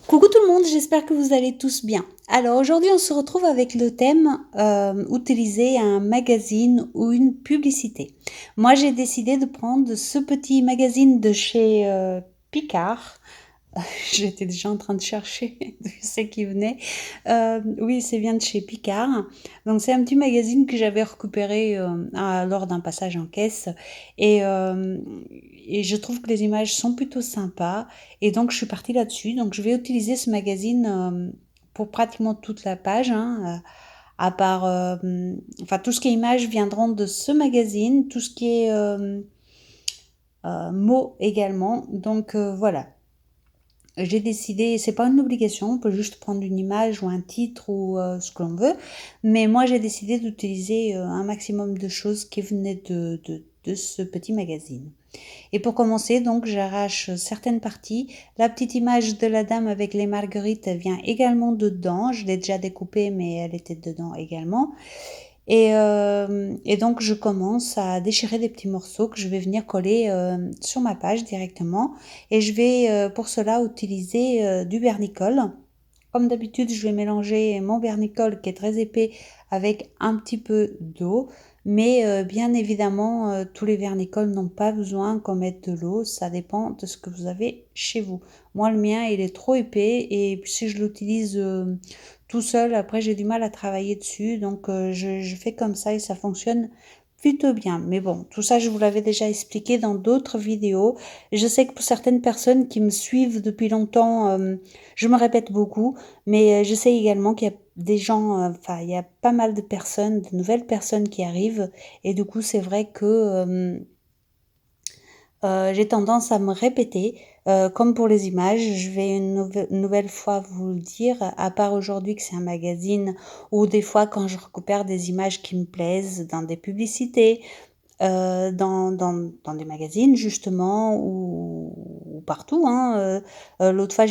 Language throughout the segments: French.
Coucou tout le monde, j'espère que vous allez tous bien. Alors aujourd'hui on se retrouve avec le thème utiliser un magazine ou une publicité. Moi j'ai décidé de prendre ce petit magazine de chez Picard. J'étais déjà en train de chercher ce qui venait. Oui, c'est bien de chez Picard. Donc c'est un petit magazine que j'avais récupéré lors d'un passage en caisse. Et, euh, et je trouve que les images sont plutôt sympas. Et donc je suis partie là-dessus. Donc je vais utiliser ce magazine pour pratiquement toute la page, hein, à part... enfin, tout ce qui est images viendront de ce magazine. Tout ce qui est mots également. Donc voilà. J'ai décidé, c'est pas une obligation, on peut juste prendre une image ou un titre ou ce que l'on veut, mais moi j'ai décidé d'utiliser un maximum de choses qui venaient de ce petit magazine. Et pour commencer, donc j'arrache certaines parties. La petite image de la dame avec les marguerites vient également dedans. Je l'ai déjà découpée, mais elle était dedans également. Et donc, je commence à déchirer des petits morceaux que je vais venir coller sur ma page directement. Et je vais pour cela utiliser du vernicole. Comme d'habitude, je vais mélanger mon vernicole qui est très épais avec un petit peu d'eau. Mais bien évidemment, tous les vernicoles n'ont pas besoin qu'on mette de l'eau. Ça dépend de ce que vous avez chez vous. Moi, le mien, il est trop épais. Et puis, si je l'utilise tout seul, après, j'ai du mal à travailler dessus. Donc, je fais comme ça et ça fonctionne plutôt bien. Mais bon, tout ça, je vous l'avais déjà expliqué dans d'autres vidéos. Je sais que pour certaines personnes qui me suivent depuis longtemps, je me répète beaucoup. Mais je sais également qu'il y a des gens, enfin, il y a pas mal de personnes, de nouvelles personnes qui arrivent. Et du coup, c'est vrai que j'ai tendance à me répéter. Comme pour les images, je vais une nouvelle fois vous le dire, à part aujourd'hui que c'est un magazine, ou des fois quand je récupère des images qui me plaisent dans des publicités, dans des magazines justement, ou partout, hein. L'autre fois,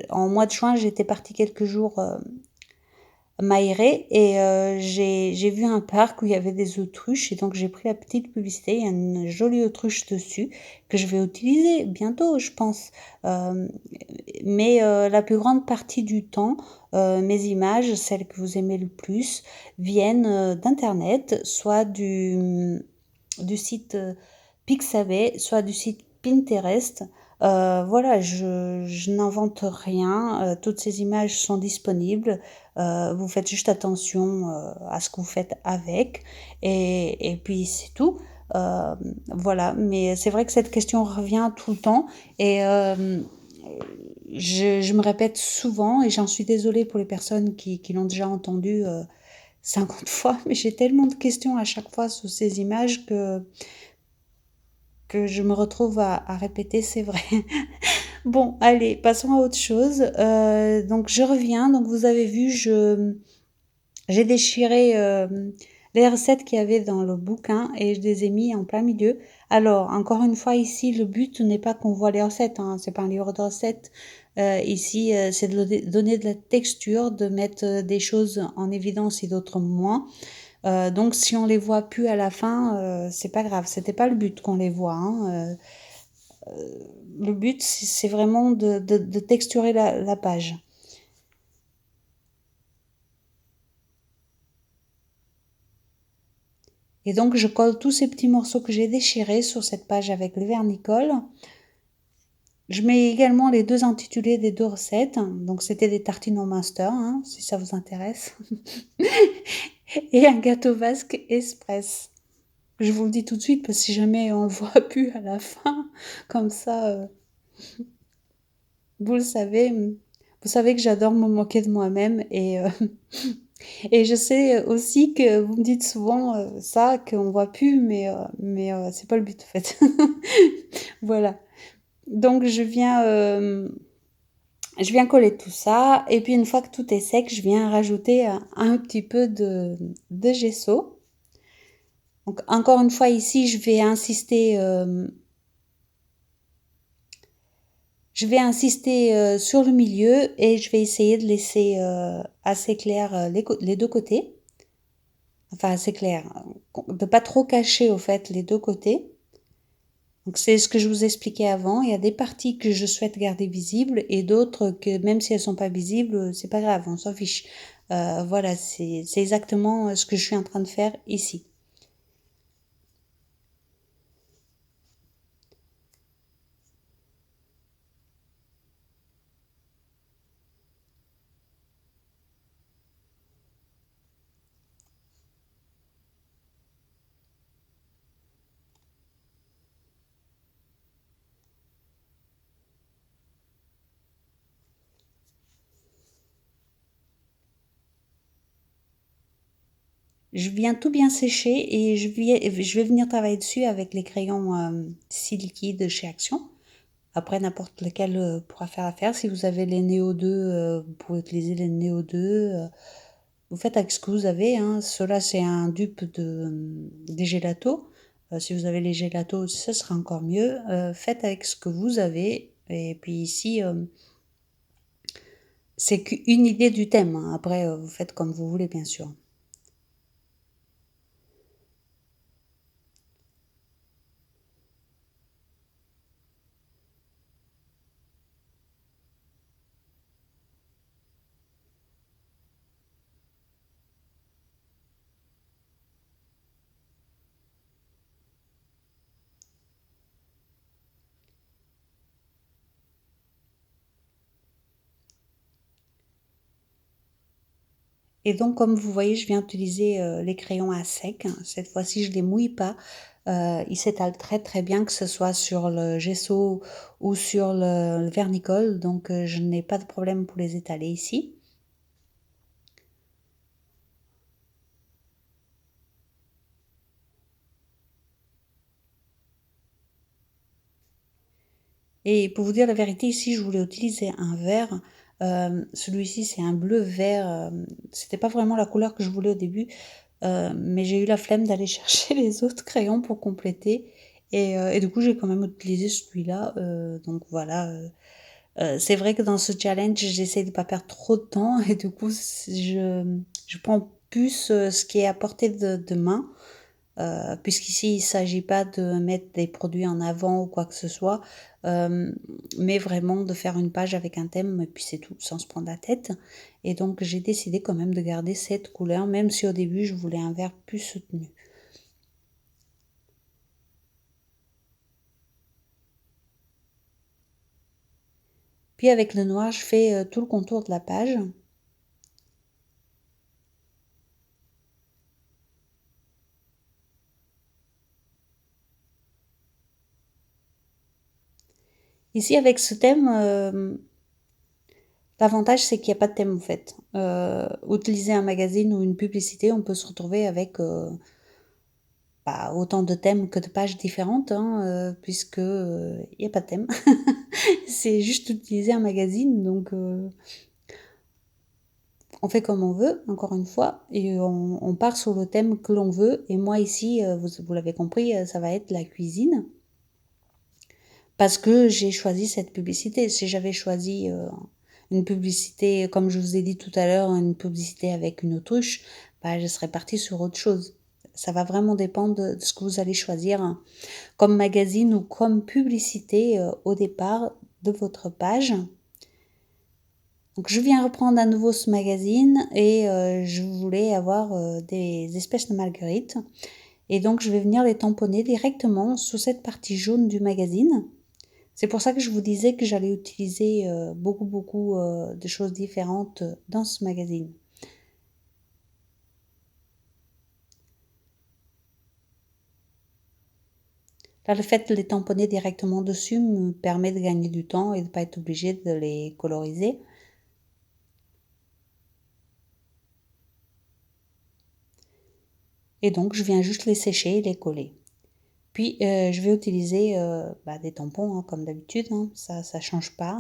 en mois de juin, j'étais partie quelques jours m'aérer et j'ai vu un parc où il y avait des autruches et donc j'ai pris la petite publicité, il y a une jolie autruche dessus que je vais utiliser bientôt, je pense. Hem, mais la plus grande partie du temps, mes images, celles que vous aimez le plus, viennent, d'internet, soit du site, Pixabay, soit du site Pinterest. Voilà, je n'invente rien, toutes ces images sont disponibles. Vous faites juste attention à ce que vous faites avec et puis c'est tout. Voilà, mais c'est vrai que cette question revient tout le temps et je me répète souvent et j'en suis désolée pour les personnes qui l'ont déjà entendu 50 fois, mais j'ai tellement de questions à chaque fois sur ces images que je me retrouve à répéter, c'est vrai. Bon, allez, passons à autre chose. Donc je reviens, donc vous avez vu, j'ai déchiré les recettes qu'il y avait dans le bouquin et je les ai mis en plein milieu. Alors, encore une fois, ici, le but n'est pas qu'on voit les recettes, hein, c'est pas un livre de recettes. Ici, c'est de donner de la texture, de mettre des choses en évidence et d'autres moins. Donc, si on les voit plus à la fin, c'est pas grave. C'était pas le but qu'on les voit, hein. Le but, c'est vraiment de texturer la page. Et donc, je colle tous ces petits morceaux que j'ai déchirés sur cette page avec le vernicole. Je mets également les deux intitulés des deux recettes. Donc, c'était des tartines au master, hein, si ça vous intéresse. Et un gâteau basque express. Je vous le dis tout de suite, parce que si jamais on le voit plus à la fin, comme ça, vous le savez. Vous savez que j'adore me moquer de moi-même et je sais aussi que vous me dites souvent ça, qu'on voit plus, mais c'est pas le but en fait. Voilà. Donc je viens coller tout ça et puis une fois que tout est sec, je viens rajouter un petit peu de gesso. Donc encore une fois ici, je vais insister sur le milieu et je vais essayer de laisser assez clair les deux côtés. Enfin assez clair, de pas trop cacher au fait les deux côtés. Donc c'est ce que je vous expliquais avant, il y a des parties que je souhaite garder visibles et d'autres que même si elles sont pas visibles, c'est pas grave, on s'en fiche. Voilà, c'est exactement ce que je suis en train de faire ici. Je viens tout bien sécher et je vais venir travailler dessus avec les crayons si liquides chez Action. Après, n'importe lequel pourra faire l'affaire. Si vous avez les Néo 2, vous pouvez utiliser les Néo 2. Vous faites avec ce que vous avez. Hein. Cela, c'est un dupe des gélatos. Si vous avez les gélatos, ce sera encore mieux. Faites avec ce que vous avez. Et puis ici, c'est qu'une idée du thème. Hein. Après, vous faites comme vous voulez, bien sûr. Et donc, comme vous voyez, je viens utiliser les crayons à sec. Cette fois-ci, je ne les mouille pas. Ils s'étalent très très bien, que ce soit sur le gesso ou sur le vernicole. Donc, je n'ai pas de problème pour les étaler ici. Et pour vous dire la vérité, ici, je voulais utiliser un vert. Celui-ci, c'est un bleu vert. C'était pas vraiment la couleur que je voulais au début. Mais j'ai eu la flemme d'aller chercher les autres crayons pour compléter. Et du coup, j'ai quand même utilisé celui-là. Donc voilà. C'est vrai que dans ce challenge, j'essaie de pas perdre trop de temps. Et du coup, je prends plus ce qui est à portée de main. Puisqu'ici il ne s'agit pas de mettre des produits en avant ou quoi que ce soit, mais vraiment de faire une page avec un thème et puis c'est tout, sans se prendre la tête. Et donc j'ai décidé quand même de garder cette couleur, même si au début je voulais un vert plus soutenu. Puis avec le noir, je fais tout le contour de la page. Ici avec ce thème, l'avantage c'est qu'il n'y a pas de thème en fait. Utiliser un magazine ou une publicité, on peut se retrouver avec autant de thèmes que de pages différentes, hein, puisque il n'y a pas de thème. C'est juste utiliser un magazine, donc on fait comme on veut, encore une fois, et on part sur le thème que l'on veut. Et moi ici, vous l'avez compris, ça va être la cuisine, parce que j'ai choisi cette publicité. Si j'avais choisi une publicité, comme je vous ai dit tout à l'heure, une publicité avec une autruche, bah, je serais partie sur autre chose. Ça va vraiment dépendre de ce que vous allez choisir, hein, comme magazine ou comme publicité au départ de votre page. Donc je viens reprendre à nouveau ce magazine et je voulais avoir des espèces de marguerites. Et donc je vais venir les tamponner directement sous cette partie jaune du magazine. C'est pour ça que je vous disais que j'allais utiliser beaucoup de choses différentes dans ce magazine. Là, le fait de les tamponner directement dessus me permet de gagner du temps et de ne pas être obligé de les coloriser. Et donc, je viens juste les sécher et les coller. Puis, je vais utiliser des tampons, hein, comme d'habitude, hein, ça change pas.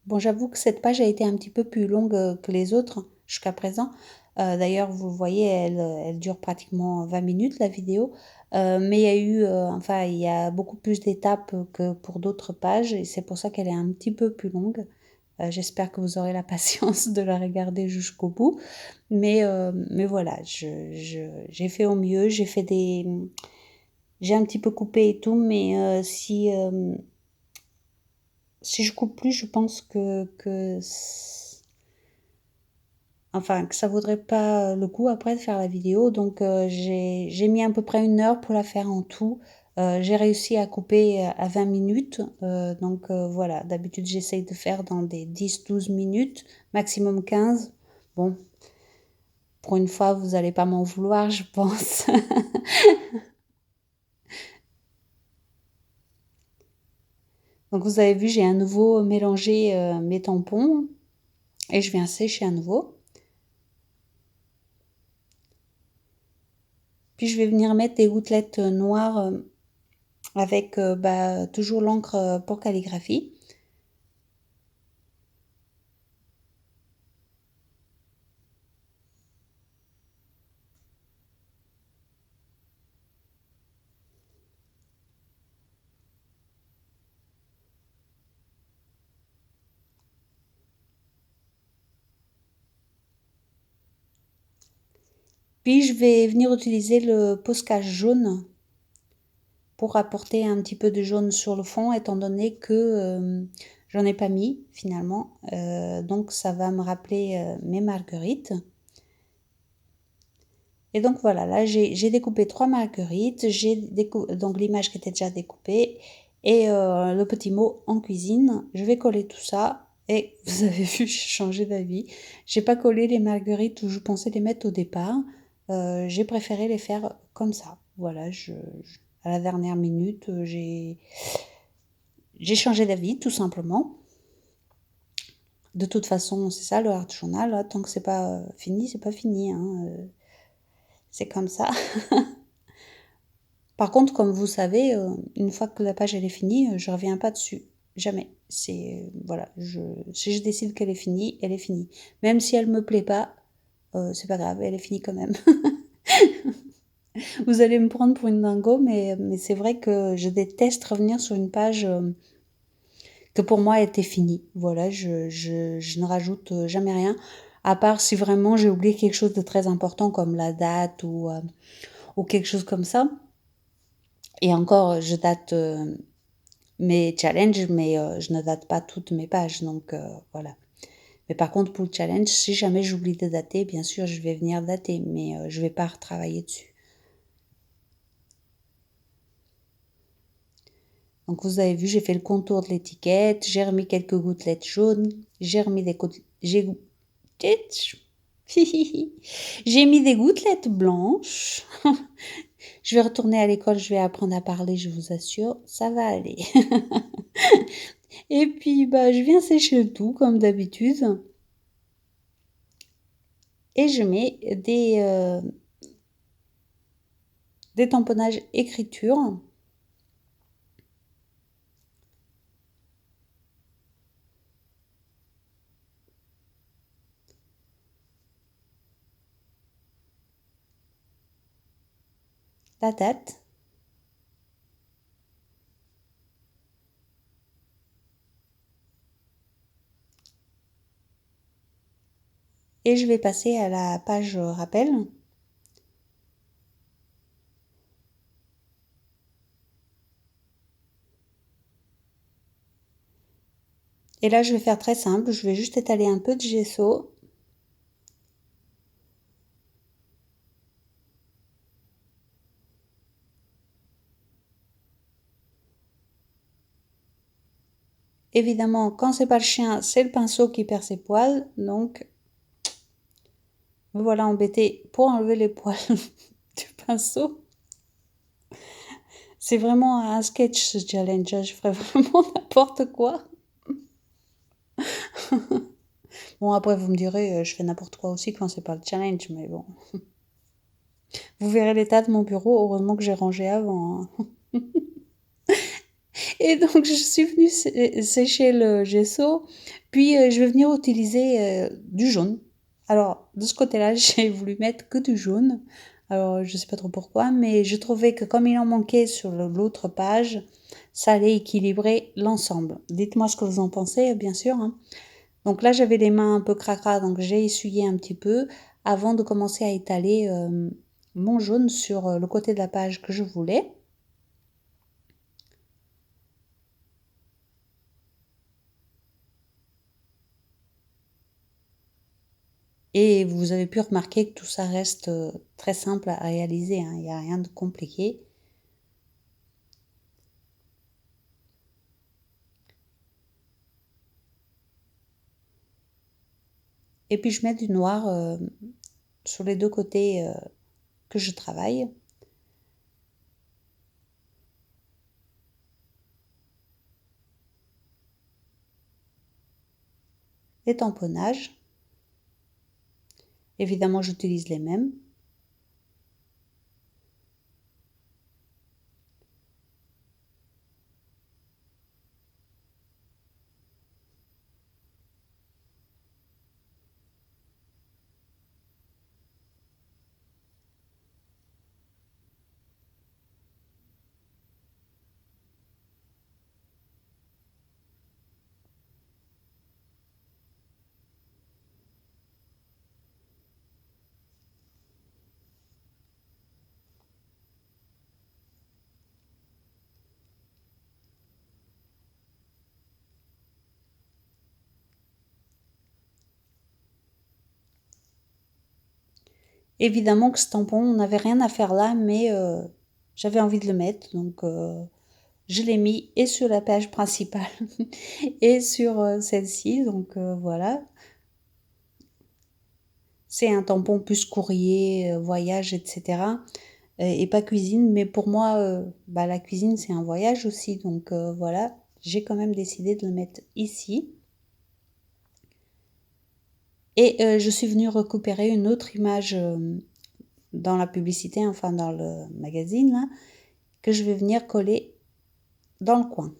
Bon, j'avoue que cette page a été un petit peu plus longue que les autres. jusqu'à présent. D'ailleurs, vous voyez, elle dure pratiquement 20 minutes, la vidéo. Mais il y a eu, enfin, il y a beaucoup plus d'étapes que pour d'autres pages et c'est pour ça qu'elle est un petit peu plus longue. J'espère que vous aurez la patience de la regarder jusqu'au bout. Mais voilà, j'ai fait au mieux. J'ai un petit peu coupé et tout, mais si je coupe plus, je pense enfin, que ça vaudrait pas le coup après de faire la vidéo. Donc, j'ai mis à peu près 1 heure pour la faire en tout. J'ai réussi à couper à 20 minutes. Donc, voilà, d'habitude, j'essaye de faire dans des 10-12 minutes, maximum 15. Bon, pour une fois, vous allez pas m'en vouloir, je pense. Donc, vous avez vu, j'ai à nouveau mélangé mes tampons et je viens sécher à nouveau. Puis, je vais venir mettre des gouttelettes noires avec toujours l'encre pour calligraphie. Puis je vais venir utiliser le Posca jaune pour apporter un petit peu de jaune sur le fond, étant donné que j'en ai pas mis finalement. Donc ça va me rappeler mes marguerites. Et donc voilà, là j'ai découpé 3 marguerites, donc l'image qui était déjà découpée et le petit mot en cuisine. Je vais coller tout ça et vous avez vu, j'ai changé d'avis. J'ai pas collé les marguerites où je pensais les mettre au départ. J'ai préféré les faire comme ça. Voilà, à la dernière minute, j'ai changé d'avis tout simplement. De toute façon, c'est ça le art journal, hein, tant que c'est pas fini, c'est pas fini, hein, c'est comme ça. Par contre, comme vous savez, une fois que la page elle est finie, je reviens pas dessus. Jamais. Voilà, si je décide qu'elle est finie, elle est finie. Même si elle me plaît pas, c'est pas grave, elle est finie quand même. Vous allez me prendre pour une dingo, mais c'est vrai que je déteste revenir sur une page que pour moi était finie. Voilà, je ne rajoute jamais rien, à part si vraiment j'ai oublié quelque chose de très important comme la date ou quelque chose comme ça. Et encore, je date mes challenges, mais je ne date pas toutes mes pages, donc voilà. Mais par contre, pour le challenge, si jamais j'oublie de dater, bien sûr, je vais venir dater, mais je vais pas retravailler dessus. Donc vous avez vu, j'ai fait le contour de l'étiquette, j'ai remis quelques gouttelettes jaunes, j'ai remis des j'ai mis des gouttelettes blanches. Je vais retourner à l'école, je vais apprendre à parler, je vous assure, ça va aller. Et puis, bah, je viens sécher le tout, comme d'habitude. Et je mets des tamponnages écriture. La date. Et je vais passer à la page rappel. Et là, je vais faire très simple. Je vais juste étaler un peu de gesso. Évidemment, quand c'est pas le chien, c'est le pinceau qui perd ses poils. Donc, me voilà embêtée pour enlever les poils du pinceau. C'est vraiment un sketch ce challenge. Je ferais vraiment n'importe quoi. Bon, après, vous me direz, je fais n'importe quoi aussi quand c'est pas le challenge, mais bon. Vous verrez l'état de mon bureau. Heureusement que j'ai rangé avant, hein. Et donc, je suis venue sécher le gesso. Puis, je vais venir utiliser du jaune. Alors, de ce côté-là, j'ai voulu mettre que du jaune. Alors, je sais pas trop pourquoi, mais je trouvais que comme il en manquait sur l'autre page, ça allait équilibrer l'ensemble. Dites-moi ce que vous en pensez, bien sûr, hein. Donc là, j'avais les mains un peu cracra, donc j'ai essuyé un petit peu avant de commencer à étaler mon jaune sur le côté de la page que je voulais. Et vous avez pu remarquer que tout ça reste très simple à réaliser, hein. Il n'y a rien de compliqué. Et puis je mets du noir sur les deux côtés que je travaille. Les tamponnages. Évidemment, j'utilise les mêmes. Évidemment que ce tampon, on n'avait rien à faire là, mais j'avais envie de le mettre, donc je l'ai mis et sur la page principale et sur celle-ci, donc voilà. C'est un tampon plus courrier, voyage, etc. Et pas cuisine, mais pour moi, bah, la cuisine, c'est un voyage aussi, donc voilà, j'ai quand même décidé de le mettre ici. Et je suis venue récupérer une autre image dans la publicité, enfin dans le magazine, là, que je vais venir coller dans le coin.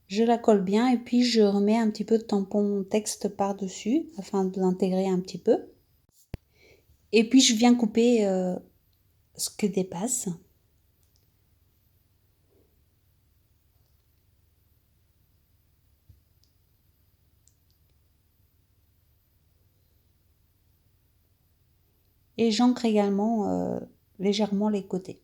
Je la colle bien et puis je remets un petit peu de tampon texte par-dessus afin de l'intégrer un petit peu. Et puis je viens couper ce que dépasse. Et j'ancre également légèrement les côtés.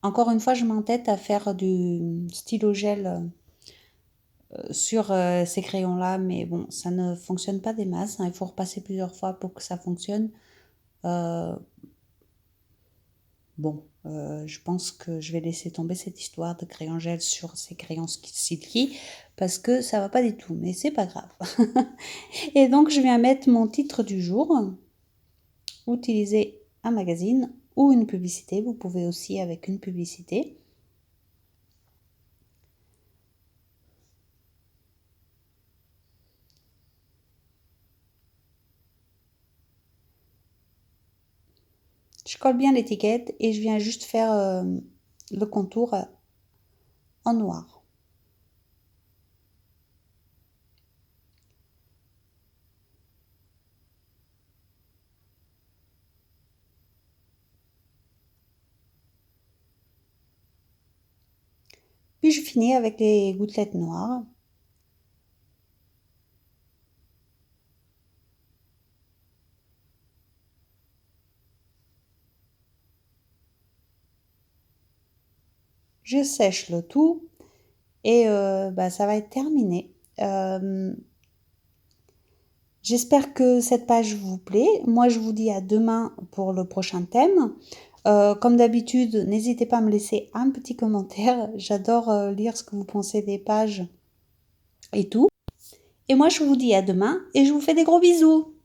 Encore une fois, je m'entête à faire du stylo gel sur ces crayons-là, mais bon, ça ne fonctionne pas des masses, hein. Il faut repasser plusieurs fois pour que ça fonctionne. Bon, je pense que je vais laisser tomber cette histoire de crayon gel sur ces crayons silky parce que ça va pas du tout, mais c'est pas grave. Et donc, je viens mettre mon titre du jour, utiliser un magazine ou une publicité. Vous pouvez aussi avec une publicité. Je colle bien l'étiquette et je viens juste faire le contour en noir. Puis je finis avec les gouttelettes noires. Je sèche le tout et bah, ça va être terminé. J'espère que cette page vous plaît. Moi, je vous dis à demain pour le prochain thème. Comme d'habitude, n'hésitez pas à me laisser un petit commentaire. J'adore lire ce que vous pensez des pages et tout. Et moi, je vous dis à demain et je vous fais des gros bisous.